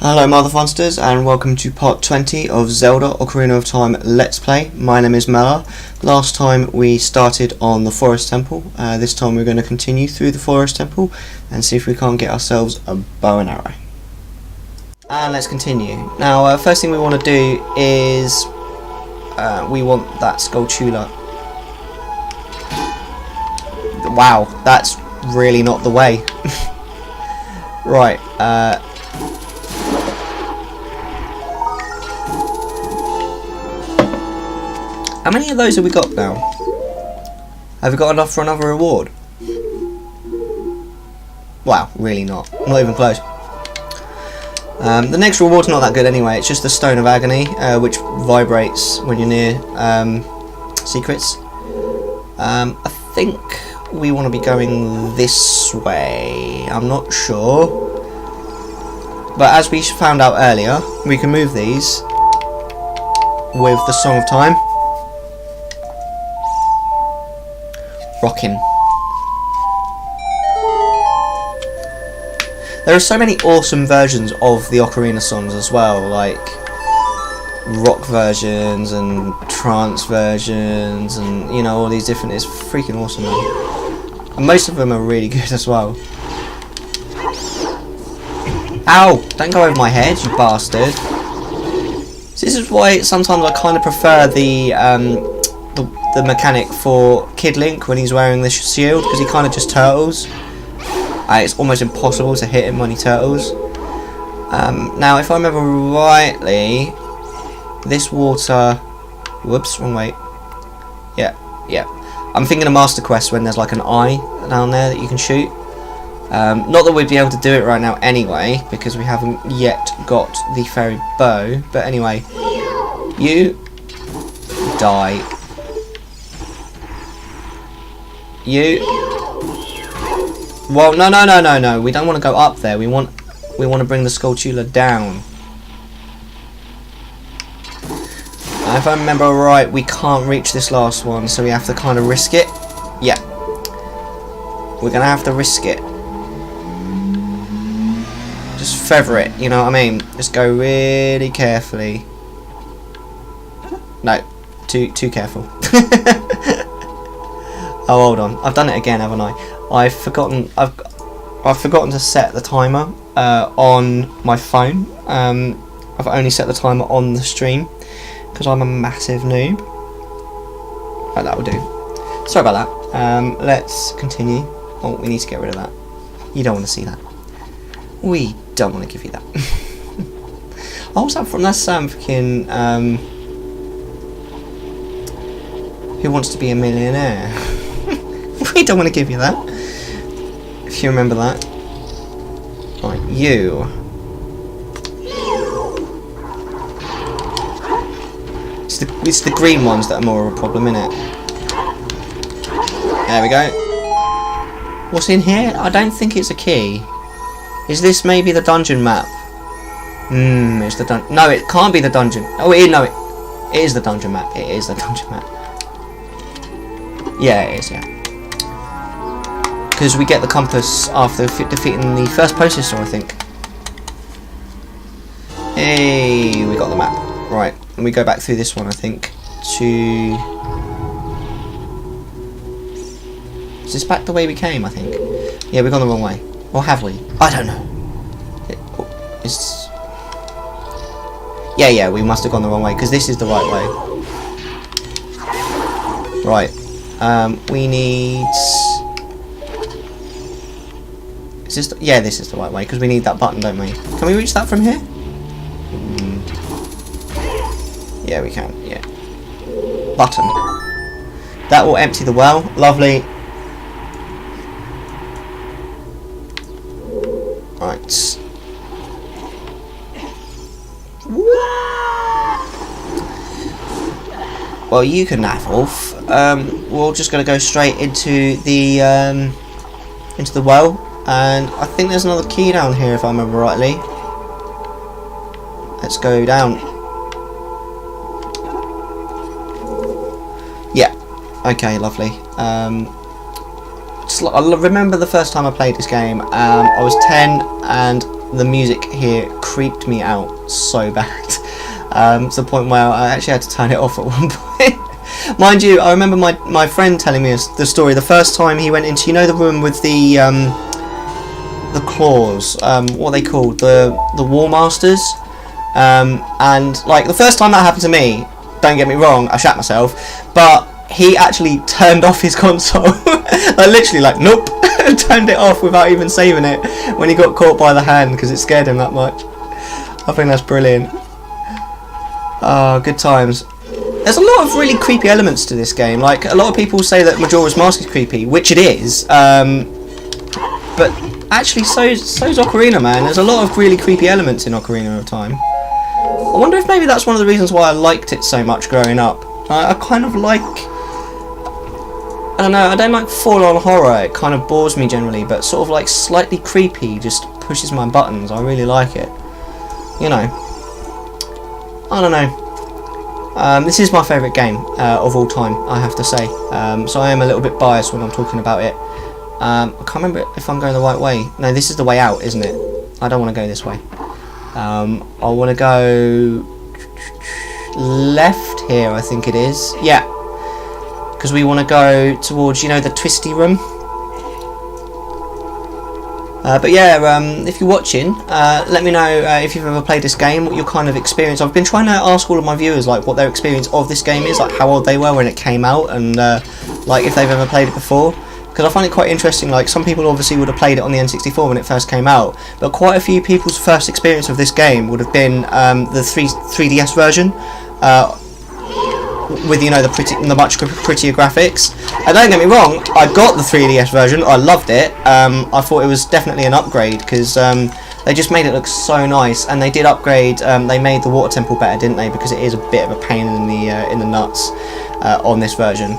Hello Motherfunsters, and welcome to part 20 of Zelda Ocarina of Time Let's Play. My name is Mellar. Last time we started on the Forest Temple. This time we're going to continue through the Forest Temple and see if we can't get ourselves a bow and arrow. And let's continue. Now first thing we want to do is we want that Skulltula. Wow, that's really not the way. Right, how many of those have we got now? Have we got enough for another reward? Wow, really not. Not even close. The next reward's not that good anyway. It's just the Stone of Agony, which vibrates when you're near secrets. I think we want to be going this way. I'm not sure. But as we found out earlier, we can move these with the Song of Time. Rocking. There are so many awesome versions of the Ocarina songs as well, like rock versions and trance versions, and you know, all these different. It's freaking awesome, man. And most of them are really good as well. Ow! Don't go over my head, you bastard. So this is why sometimes I kind of prefer the mechanic for Kid Link when he's wearing this shield, because he kind of just turtles. It's almost impossible to hit him when he turtles. Now, if I remember rightly, this water... Whoops, wrong way. Yeah. I'm thinking of Master Quest when there's like an eye down there that you can shoot. Not that we'd be able to do it right now anyway, because we haven't yet got the fairy bow. But anyway, you die. You. Well, no. We don't want to go up there. We want to bring the Skulltula down. Now, if I remember right, we can't reach this last one, so we have to kind of risk it. Yeah. We're gonna have to risk it. Just feather it. You know what I mean? Just go really carefully. No, too careful. Oh, hold on. I've done it again, haven't I? I've forgotten to set the timer on my phone. I've only set the timer on the stream because I'm a massive noob. Right, that will do. Sorry about that. Let's continue. Oh, we need to get rid of that. You don't want to see that. We don't want to give you that. Oh, what's that from? That's freaking Who Wants to Be a Millionaire? We don't want to give you that. If you remember that. Right, you. It's the green ones that are more of a problem, innit? There we go. What's in here? I don't think it's a key. Is this maybe the dungeon map? It's the dungeon. No, it can't be the dungeon. Oh, it is the dungeon map. It is the dungeon map. Yeah, it is, yeah. Because we get the compass after defeating the first processor, I think. Hey, we got the map. Right, and we go back through this one, I think, to... Is this back the way we came, I think? Yeah, we've gone the wrong way. Or have we? I don't know. Yeah, we must have gone the wrong way, because this is the right way. Right. We need... Is this yeah, this is the right way, because we need that button, don't we? Can we reach that from here? Yeah, we can, yeah. Button. That will empty the well. Lovely. Right. Well, you can naff off. We're just going to go straight into the well. And I think there's another key down here, if I remember rightly. Let's go down. Yeah. Okay, lovely. I remember the first time I played this game. I was 10 and the music here creeped me out so bad, to the point where I actually had to turn it off at one point. Mind you, I remember my friend telling me the story the first time he went into, you know, the room with the claws, what are they called, the War Masters, and like the first time that happened to me, don't get me wrong, I shat myself, but he actually turned off his console. I literally like, nope, turned it off without even saving it when he got caught by the hand because it scared him that much. I think that's brilliant. Oh, good times. There's a lot of really creepy elements to this game. Like, a lot of people say that Majora's Mask is creepy, which it is, but actually so's Ocarina, man. There's a lot of really creepy elements in Ocarina of Time. I wonder if maybe that's one of the reasons why I liked it so much growing up. I kind of like, I don't know, I don't like full-on horror, it kind of bores me generally, but sort of like slightly creepy just pushes my buttons. I really like it. You know, I don't know. This is my favourite game of all time, I have to say. So I am a little bit biased when I'm talking about it. I can't remember if I'm going the right way. No, this is the way out, isn't it? I don't want to go this way. I want to go left here, I think it is. Yeah, because we want to go towards, you know, the twisty room. But yeah, if you're watching, let me know if you've ever played this game, what your kind of experience. I've been trying to ask all of my viewers like what their experience of this game is, like how old they were when it came out, and like if they've ever played it before. Because I find it quite interesting, like some people obviously would have played it on the N64 when it first came out, but quite a few people's first experience of this game would have been the 3DS version, with, you know, the much prettier graphics. And don't get me wrong, I got the 3DS version, I loved it. I thought it was definitely an upgrade, because they just made it look so nice, and they did upgrade, they made the water temple better, didn't they, because it is a bit of a pain in the nuts on this version.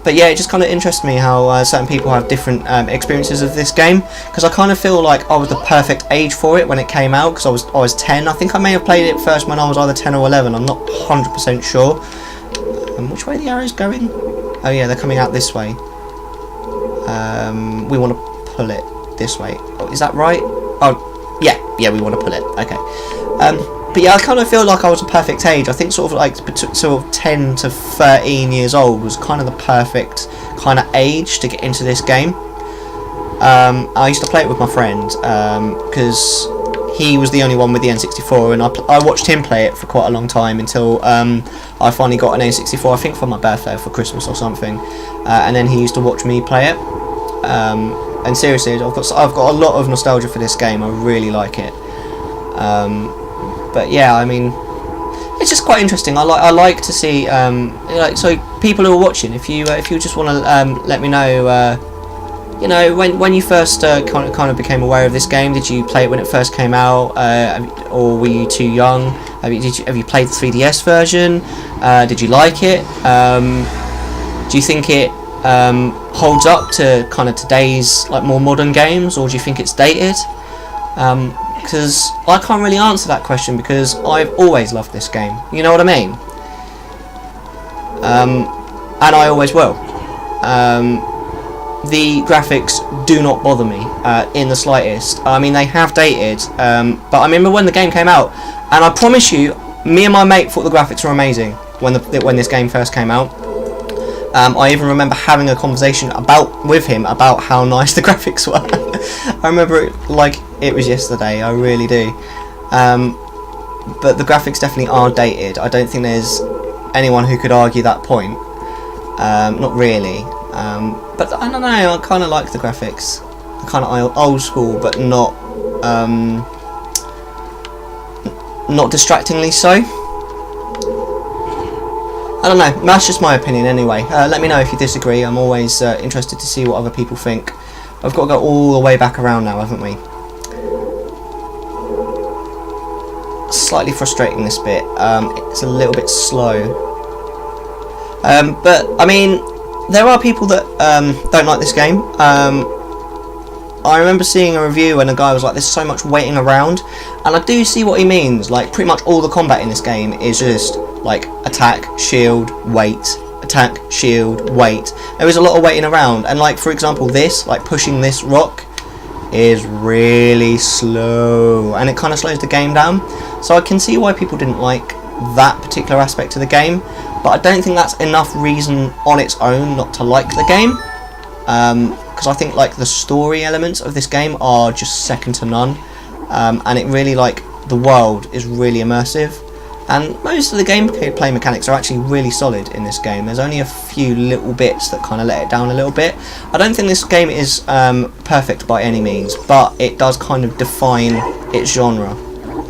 But yeah, it just kind of interests me how certain people have different experiences of this game, because I kind of feel like I was the perfect age for it when it came out, because I was 10. I think I may have played it first when I was either 10 or 11, I'm not 100% sure. Which way are the arrows going? Oh yeah, they're coming out this way. We want to pull it this way. Oh, is that right? Oh, yeah, we want to pull it. Okay. But yeah, I kind of feel like I was a perfect age. I think sort of like sort of 10 to 13 years old was kind of the perfect kind of age to get into this game. I used to play it with my friend because he was the only one with the N64, and I watched him play it for quite a long time until I finally got an N64, I think for my birthday or for Christmas or something, and then he used to watch me play it. And seriously, I've got a lot of nostalgia for this game. I really like it. But yeah, I mean, it's just quite interesting. I like to see like, so people who are watching, if you just want to let me know, you know, when you first kind of became aware of this game. Did you play it when it first came out, or were you too young? Have you played the 3DS version? Did you like it? Do you think it holds up to kind of today's like more modern games, or do you think it's dated? Because I can't really answer that question, because I've always loved this game, you know what I mean? And I always will. The graphics do not bother me in the slightest. I mean, they have dated, but I remember when the game came out, and I promise you, me and my mate thought the graphics were amazing when this game first came out. I even remember having a conversation with him about how nice the graphics were. I remember it like it was yesterday, I really do. But the graphics definitely are dated. I don't think there's anyone who could argue that point. Not really. But I don't know, I kind of like the graphics. They're kind of old school, but not distractingly so. I don't know, that's just my opinion anyway. Let me know if you disagree. I'm always interested to see what other people think. I've got to go all the way back around now, haven't we? Slightly frustrating, this bit. It's a little bit slow. But, I mean, there are people that don't like this game. I remember seeing a review and a guy was like, there's so much waiting around. And I do see what he means. Like, pretty much all the combat in this game is just like attack, shield, wait, attack, shield, wait. There is a lot of waiting around, and like for example this, like pushing this rock, is really slow, and it kind of slows the game down. So I can see why people didn't like that particular aspect of the game, but I don't think that's enough reason on its own not to like the game, because I think like the story elements of this game are just second to none, and it really, like, the world is really immersive, and most of the gameplay mechanics are actually really solid in this game. There's only a few little bits that kind of let it down a little bit. I don't think this game is perfect by any means, but it does kind of define its genre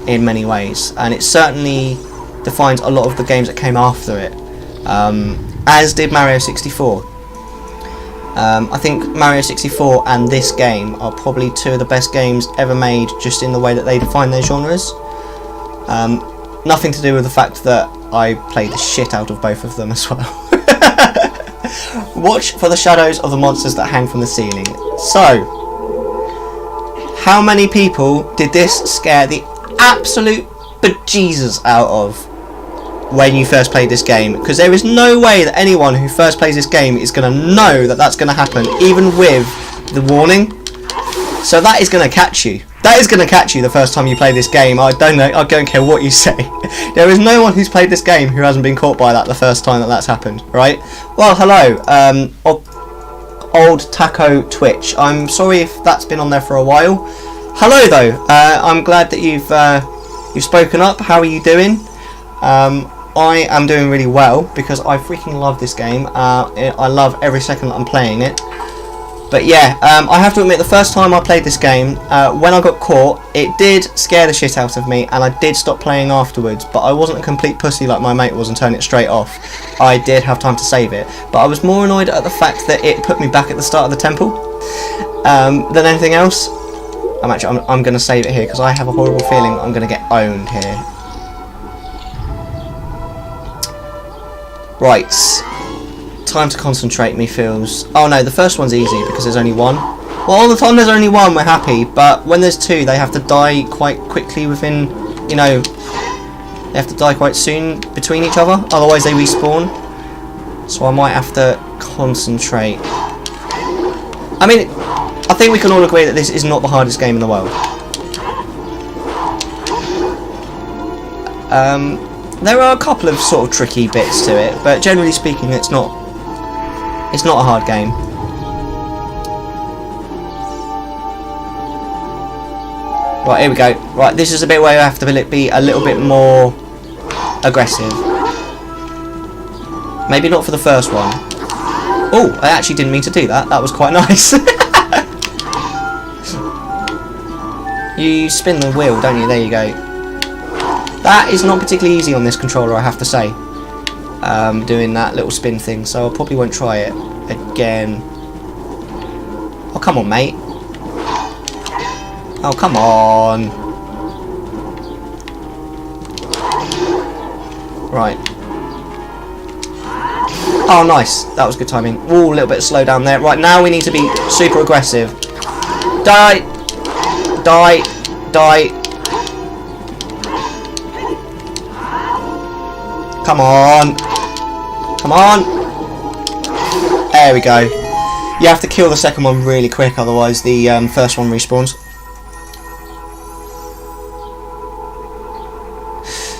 in many ways, and it certainly defines a lot of the games that came after it, as did Mario 64. I think Mario 64 and this game are probably two of the best games ever made, just in the way that they define their genres. Nothing to do with the fact that I played the shit out of both of them as well. Watch for the shadows of the monsters that hang from the ceiling. So, how many people did this scare the absolute bejesus out of when you first played this game? Because there is no way that anyone who first plays this game is going to know that that's going to happen, even with the warning. So that is going to catch you. That is going to catch you the first time you play this game. I don't know. I don't care what you say. There is no one who's played this game who hasn't been caught by that the first time that that's happened, right? Well, hello, old Taco Twitch. I'm sorry if that's been on there for a while. Hello, though. I'm glad that you've spoken up. How are you doing? I am doing really well because I freaking love this game. I love every second that I'm playing it. But yeah, I have to admit, the first time I played this game, when I got caught, it did scare the shit out of me, and I did stop playing afterwards, but I wasn't a complete pussy like my mate was and turned it straight off. I did have time to save it, but I was more annoyed at the fact that it put me back at the start of the temple than anything else. I'm going to save it here because I have a horrible feeling that I'm going to get owned here. Right. Time to concentrate, me feels. Oh no, the first one's easy because there's only one. Well, all the time there's only one, we're happy, but when there's two, they have to die quite quickly within, you know, they have to die quite soon between each other, otherwise they respawn. So I might have to concentrate. I mean, I think we can all agree that this is not the hardest game in the world. There are a couple of sort of tricky bits to it, but generally speaking, it's not a hard game. Right, here we go. Right, this is a bit where you have to be a little bit more aggressive. Maybe not for the first one. Oh, I actually didn't mean to do that. That was quite nice. You spin the wheel, don't you? There you go. That is not particularly easy on this controller, I have to say. Doing that little spin thing, so I probably won't try it again. Oh, come on, mate. Oh, come on. Right. Oh, nice. That was good timing. Ooh, a little bit of slow down there. Right, now we need to be super aggressive. Die! Die! Die! Come on! Come on! There we go. You have to kill the second one really quick, otherwise the first one respawns.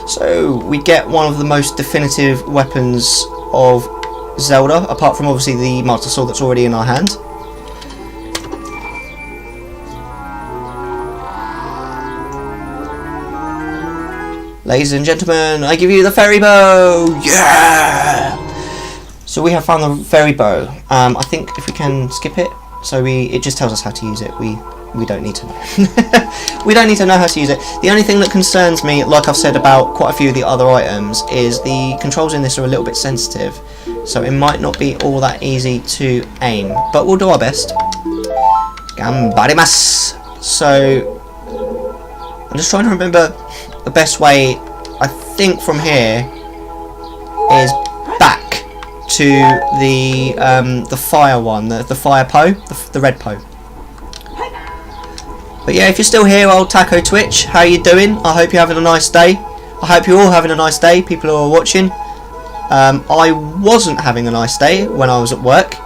So we get one of the most definitive weapons of Zelda, apart from obviously the Master Sword that's already in our hand. Ladies and gentlemen, I give you the fairy bow! Yeah! So we have found the fairy bow. I think if we can skip it, so it just tells us how to use it. We don't need to know. We don't need to know how to use it. The only thing that concerns me, like I've said about quite a few of the other items, is the controls in this are a little bit sensitive. So it might not be all that easy to aim. But we'll do our best. Gambarimasu! So I'm just trying to remember the best way. I think from here is back to the fire one, the fire Poe, the red Poe. But yeah, if you're still here, old Taco Twitch, how you doing? I hope you're having a nice day. I hope you're all having a nice day, people who are watching. I wasn't having a nice day when I was at work,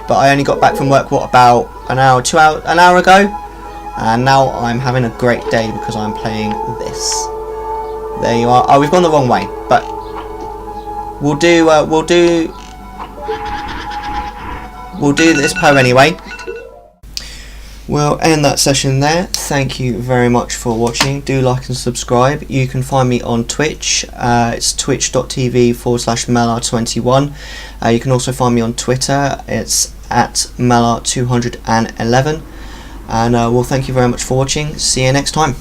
but I only got back from work, what, about an hour ago? and now I'm having a great day because I'm playing this. There you are. Oh, we've gone the wrong way, but we'll do this poem anyway. We'll end that session there. Thank you very much for watching. Do like and subscribe. You can find me on Twitch. It's twitch.tv/Mellar21. You can also find me on Twitter. It's at Mellar211. And well, thank you very much for watching. See you next time.